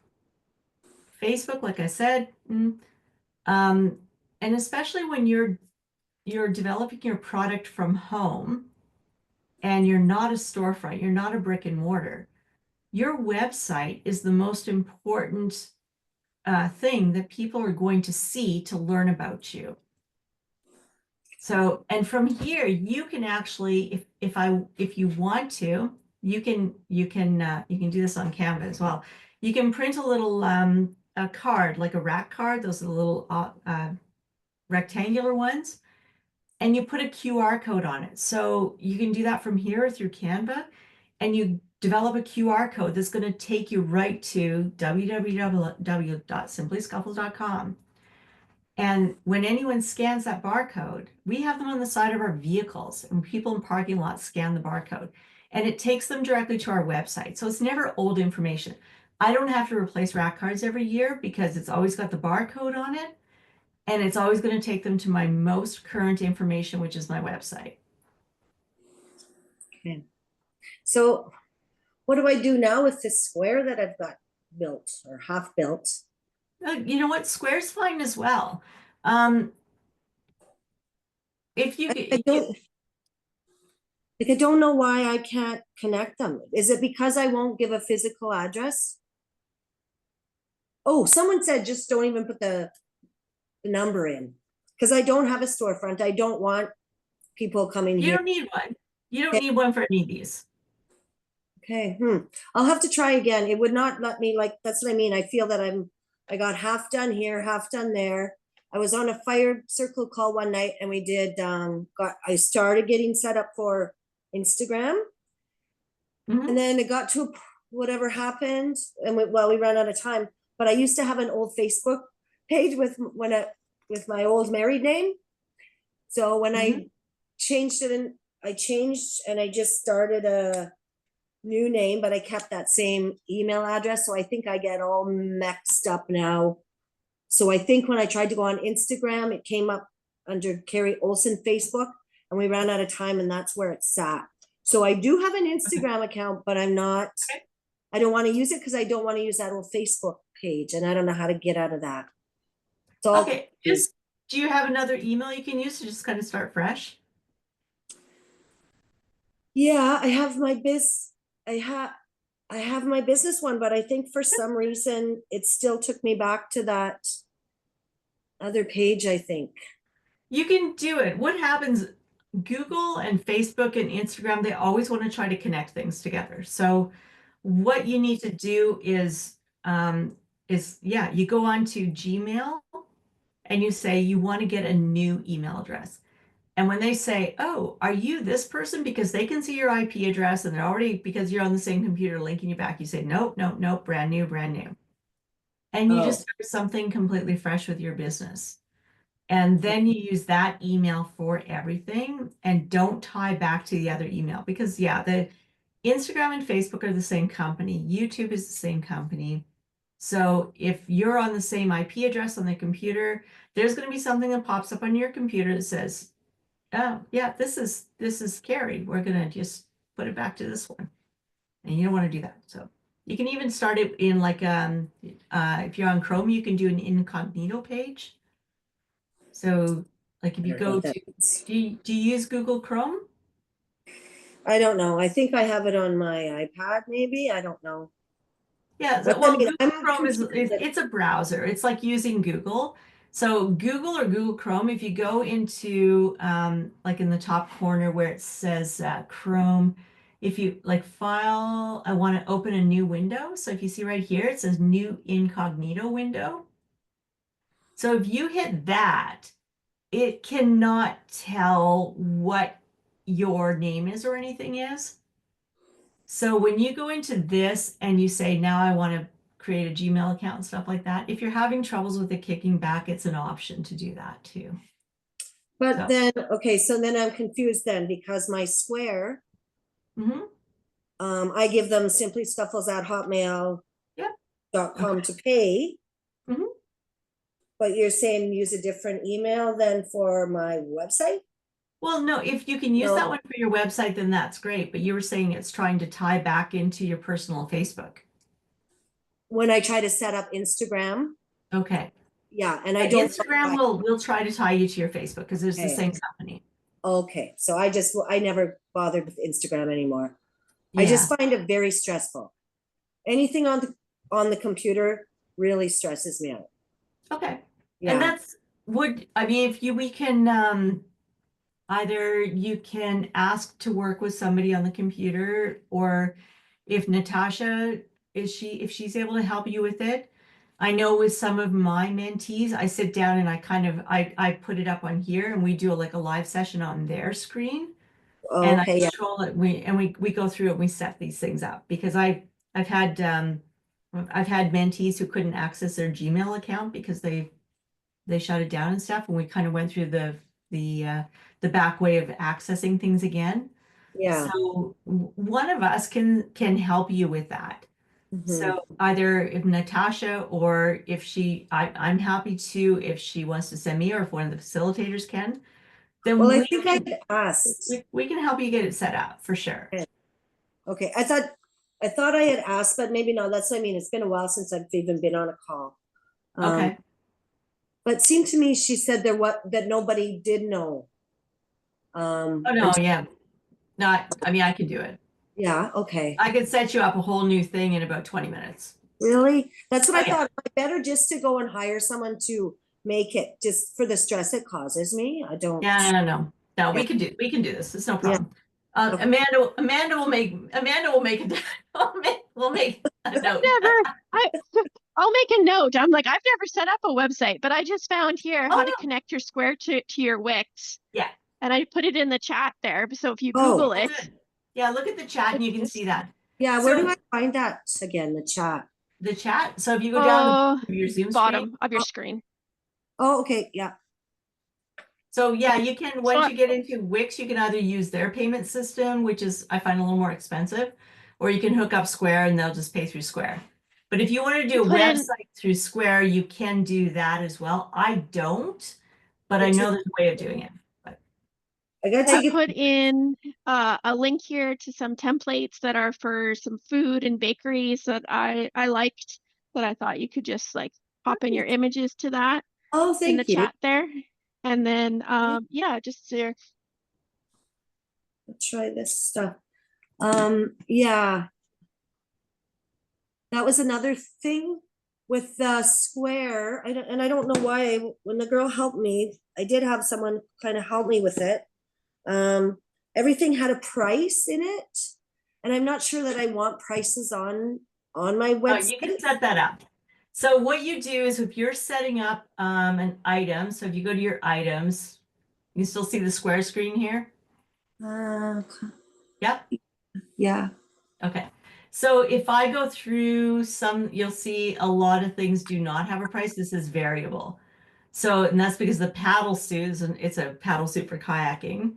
Facebook, like I said, and especially when you're developing your product from home and you're not a storefront, you're not a brick and mortar, your website is the most important thing that people are going to see to learn about you. So, and from here, you can actually, if you want to, you can do this on Canva as well. You can print a little a card, like a rack card. Those are the little rectangular ones, and you put a QR code on it. So you can do that from here or through Canva, and you develop a QR code that's going to take you right to www.simplyscuffles.com. And when anyone scans that barcode, we have them on the side of our vehicles, and people in parking lots scan the barcode, and it takes them directly to our website. So it's never old information. I don't have to replace rack cards every year because it's always got the barcode on it, and it's always going to take them to my most current information, which is my website. Okay. So what do I do now with this square that I've got built or half built? You know what? Square's fine as well. If you, I don't like, I don't know why I can't connect them. Is it because I won't give a physical address? Oh, someone said just don't even put the number in, because I don't have a storefront. I don't want people coming you here. don't need one. You don't Okay. need one for any of these. Okay, I'll have to try again. It would not let me, like, that's what I mean. I feel that I got half done here, half done there. I was on a fire circle call one night, and we did, I started getting set up for Instagram. Mhm. And then it got to whatever happened, and we ran out of time. But I used to have an old Facebook page with my old married name. So when I changed it, and I just started a new name, but I kept that same email address. So I think I get all mixed up now. So I think when I tried to go on Instagram, it came up under Carrie Olson Facebook, and we ran out of time, and that's where it sat. So I do have an Instagram account, but I don't want to use it because I don't want to use that old Facebook page, and I don't know how to get out of that. So Okay, do you have another email you can use to just kind of start fresh? Yeah, I have my business one, but I think for some reason it still took me back to that other page, I think. You can do it. What happens, Google and Facebook and Instagram, they always want to try to connect things together. So what you need to do is you go on to Gmail and you say you want to get a new email address. And when they say, oh, are you this person? Because they can see your IP address, and they're already, because you're on the same computer, linking you back, you say, nope, nope, nope, brand new, brand new. And you just start something completely fresh with your business. And then you use that email for everything and don't tie back to the other email because yeah, the Instagram and Facebook are the same company. YouTube is the same company. So if you're on the same IP address on the computer, there's going to be something that pops up on your computer that says, oh yeah, this is Carrie. We're going to just put it back to this one. And you don't want to do that. So you can even start it in like, if you're on Chrome, you can do an incognito page. So like if you I don't know go what that to, means. do you use Google Chrome? I don't know. I think I have it on my iPad, maybe. I don't know. Yeah, But I well, mean, I'm Google a Chrome is computer that- it's a browser. It's like using Google. So Google or Google Chrome, if you go into like in the top corner where it says Chrome, if you like file, I want to open a new window. So if you see right here, it says new incognito window. So if you hit that, it cannot tell what your name is or anything is. So when you go into this and you say, now I want to create a Gmail account and stuff like that, if you're having troubles with it kicking back, it's an option to do that too. But So- then, okay, so then I'm confused then because my Square, Mhm. I give them simply scuffles at hotmail.com Yeah. to pay. Mhm. But you're saying use a different email than for my website? Well, no, if you can use that No. one for your website, then that's great. But you were saying it's trying to tie back into your personal Facebook. When I try to set up Instagram, Okay. yeah, and I don't. know Instagram why. will try to tie you to your Facebook because it's the Okay. same company. Okay, so I never bothered with Instagram anymore. I Yeah. just find it very stressful. Anything on the computer really stresses me out. Okay. And Yeah, that's I mean, if we can either you can ask to work with somebody on the computer, or if Natasha if she's able to help you with it. I know with some of my mentees, I sit down and I put it up on here and we do like a live session on their screen. And I okay, yeah, control it. We go through it. And we set these things up because I've had mentees who couldn't access their Gmail account because they shut it down and stuff. And we kind of went through the back way of accessing things again. yeah. So one of us can help you with that. Mhm. So either if Natasha or if I'm happy to, if she wants to send me or if one of the facilitators can, then Well, I we think I asked. we can help you get it set up for sure. Okay, I thought I had asked, but maybe not. That's what I mean. It's been a while since I've even been on a call. Okay. But it seemed to me she said that nobody did know. Oh no, yeah. I mean, I can do it. Yeah, okay. I could set you up a whole new thing in about 20 minutes. Really? That's what Oh, I yeah. thought. Better just to go and hire someone to make it just for the stress it causes me. I don't. Yeah, no. No, we Yeah. can do this. It's no Yeah. problem. Okay. Amanda will make it. We'll make a note. I'll make a note. I'm like, I've never set up a website, but I just found here how Oh, to no. connect your Square to your Wix. Yeah. And I put it in the chat there. So if you Oh. Google Oh, it, good. Yeah, look at the chat and you can see that. Yeah, where So- do I find that again? The chat. The chat. So if you go down to your Zoom screen. bottom of your screen. Oh, okay, yeah. So yeah, you can, once you get into Wix, you can either use their payment system, which is, I find a little more expensive, or you can hook up Square and they'll just pay through Square. But if you want to do a put in- website through Square, you can do that as well. I don't, but I know there's a way of doing it. I got I to get. put in a link here to some templates that are for some food and bakeries that I liked, that I thought you could just like pop in your images to that Oh, in the thank you. chat there. And then, yeah, just there. Let's try this stuff. Yeah. That was another thing with the Square. I don't know why. When the girl helped me, I did have someone kind of help me with it. Everything had a price in it, and I'm not sure that I want prices on my Oh, website. you can set that up. So what you do is if you're setting up an item, so if you go to your items, you still see the Square screen here? Yep. Yeah. Okay. So if I go through some, you'll see a lot of things do not have a price. This is variable. So, and that's because the paddle suit it's a paddle suit for kayaking.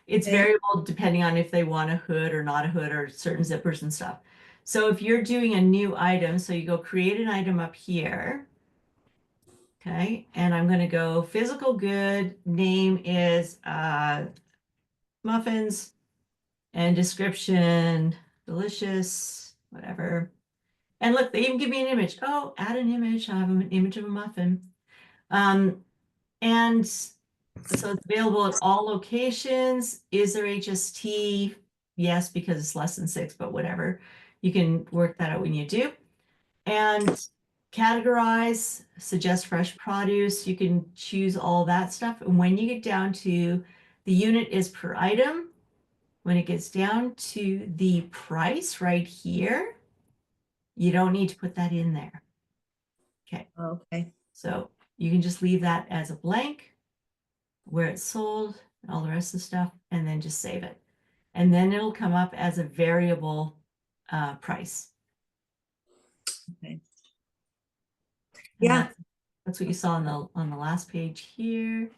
It's Okay. variable depending on if they want a hood or not a hood or certain zippers and stuff. So if you're doing a new item, so you go create an item up here. Okay, and I'm going to go physical good, name is muffins, and description, delicious, whatever. And look, they even give me an image. Oh, add an image. I have an image of a muffin. And so it's available at all locations. Is there HST? Yes, because it's less than 6, but whatever. You can work that out when you do. And categorize, suggest fresh produce. You can choose all that stuff. And when you get down to the unit is per item, when it gets down to the price right here, you don't need to put that in there. Okay. Okay. So you can just leave that as a blank, where it's sold, all the rest of the stuff, and then just save it. And then it'll come up as a variable price. Okay. And Yeah. that's what you saw on the last page here.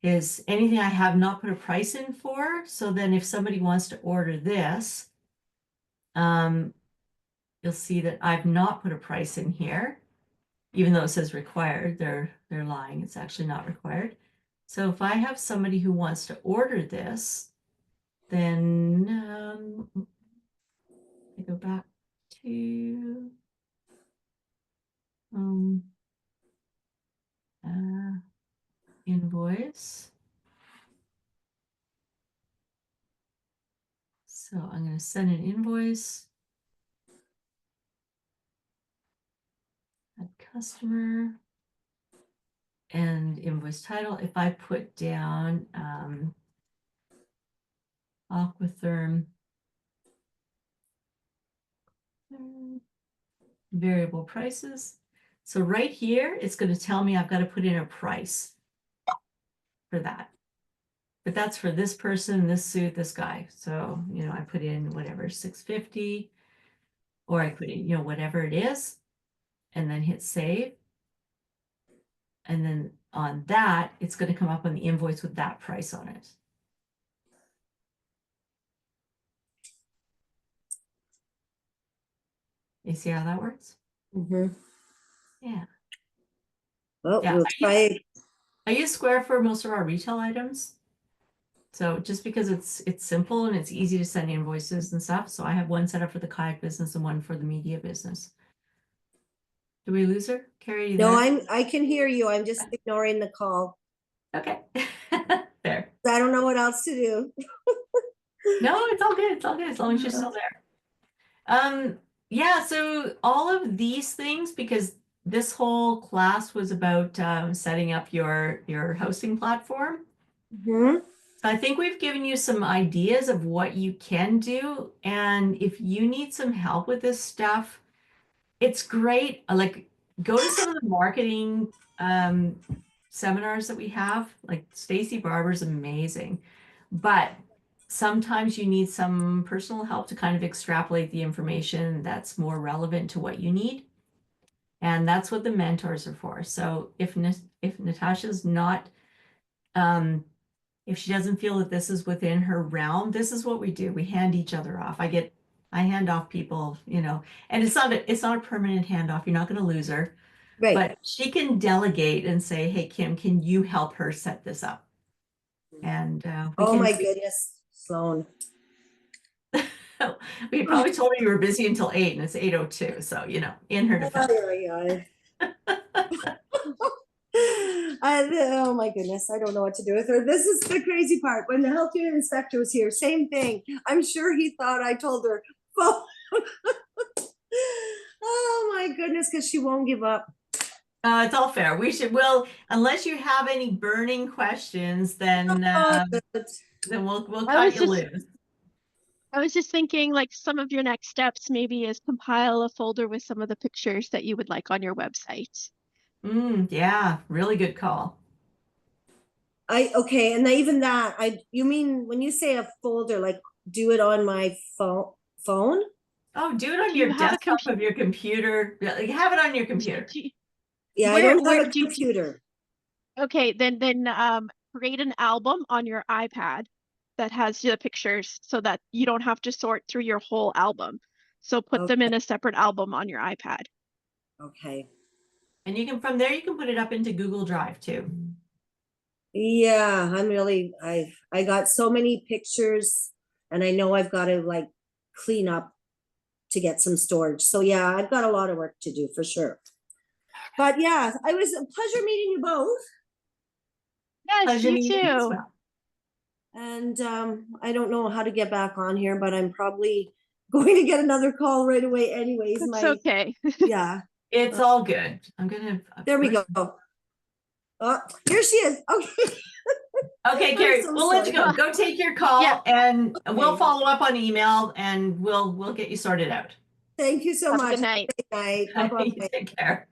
Is anything I have not put a price in for. So then if somebody wants to order this, you'll see that I've not put a price in here, even though it says required. They're lying. It's actually not required. So if I have somebody who wants to order this, then I go back to invoice. So I'm going to send an invoice. Add customer and invoice title. If I put down Aquatherm variable prices. So right here, it's going to tell me I've got to put in a price for that. But that's for this person, this suit, this guy. So, you know, I put in whatever, $6.50, or I put in, you know, whatever it is, and then hit save. And then on that, it's going to come up on the invoice with that price on it. You see how that works? Mm-hmm. Yeah. Well, Yeah, we'll try. I use Square for most of our retail items. So just because it's simple and it's easy to send invoices and stuff. So I have one set up for the kayak business and one for the media business. Did we lose her? Carrie, you No, there? I can hear you. I'm just ignoring the call. Okay. There. I don't know what else to do. No, it's all good. It's all good as long as you're still there. Yeah, so all of these things, because this whole class was about setting up your hosting platform. Mhm. So I think we've given you some ideas of what you can do. And if you need some help with this stuff, it's great. Like, go to some of the marketing seminars that we have. Like, Stacy Barber's amazing. But sometimes you need some personal help to kind of extrapolate the information that's more relevant to what you need. And that's what the mentors are for. So if Natasha's not, if she doesn't feel that this is within her realm, this is what we do. We hand each other off. I hand off people, you know, and it's not a permanent handoff. You're not going to lose her, Right. but she can delegate and say, "Hey, Kim, can you help her set this up?" And Oh my goodness, Sloan. we probably told her you were busy until 8, and it's 8:02. So, you know, in her defense. Oh my goodness, I don't know what to do with her. This is the crazy part. When the health unit inspector was here, same thing. I'm sure he thought I told her. Oh my goodness, because she won't give up. It's all fair. Well, unless you have any burning questions, then we'll cut you loose. I was just thinking, like, some of your next steps maybe is compile a folder with some of the pictures that you would like on your website. Yeah, really good call. Okay, and even that, you mean when you say a folder, like do it on my phone? Oh, do it on Do you your have a desktop of your computer. Like, have it on your computer. Yeah, I Where- don't where have a do you- computer. Okay, then create an album on your iPad that has the pictures so that you don't have to sort through your whole album. So put them in a separate album on your iPad. Okay. And you can, from there, you can put it up into Google Drive too. Yeah, I got so many pictures and I know I've got to like clean up to get some storage. So yeah, I've got a lot of work to do for sure. But yeah, it was a pleasure meeting you both. Yes, Pleasure you meeting you as too. well. And I don't know how to get back on here, but I'm probably going to get another call right away anyways. It's My okay. yeah, It's all good. I'm gonna. there we where's- go. Oh, here she is. Okay. Okay, I'm Carrie, so we'll let you sorry. go. Go take your call, Yeah. and we'll Okay. follow up on email, and we'll get you sorted out. Thank you so Have a much. good night. Good night. Bye-bye. Take care.